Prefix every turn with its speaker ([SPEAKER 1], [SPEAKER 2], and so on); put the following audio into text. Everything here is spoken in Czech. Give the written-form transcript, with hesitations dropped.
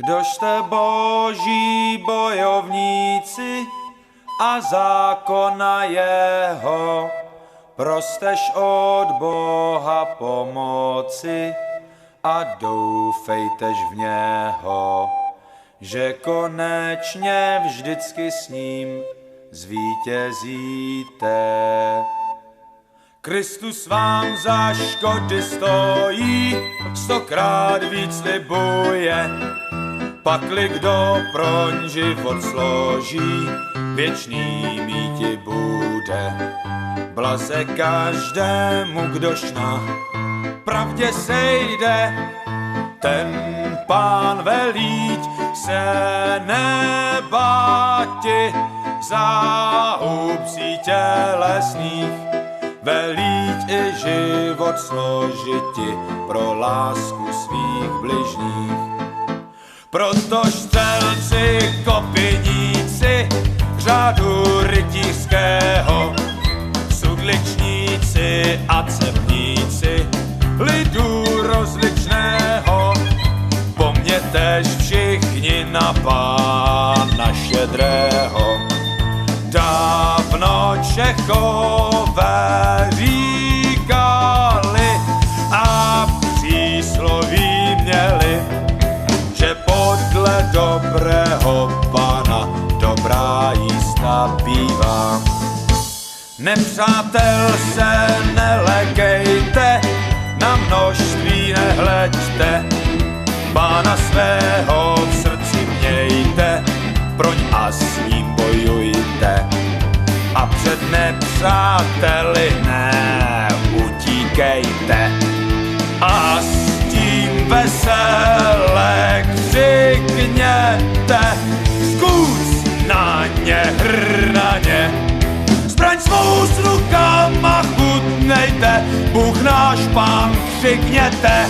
[SPEAKER 1] Kdož jste boží bojovníci a zákona jeho, prostež od Boha pomoci a doufejtež v něho, že konečně vždycky s ním zvítězíte. Kristus vám za škody stojí, 100krát víc slibuje, pakli kdo proň život složí, věčný míti bude. Blaze každému, kdož na pravdě sejde, ten Pán velíť se nebáti záhub tělesných, velíť i život složiti pro lásku svých bližních. Protož střelci, kopyníci řádu rytířského, sudličníci a cepníci lidu rozličného, po mně tež všichni na Pána štědrého. Dávno Čechové říkali a přísloví měli, že podle dobrého Pána dobrá jízda bývá. Nepřátel se nelekejte, na množství nehleďte, Pána svého v srdci mějte, proň a s ním bojujte. A před nepřáteli neutíkejte, a s tím vesele křikněte, zkus na ně hrnaně, zbraň svou s rukama chutnejte, Bůh náš Pán křikněte.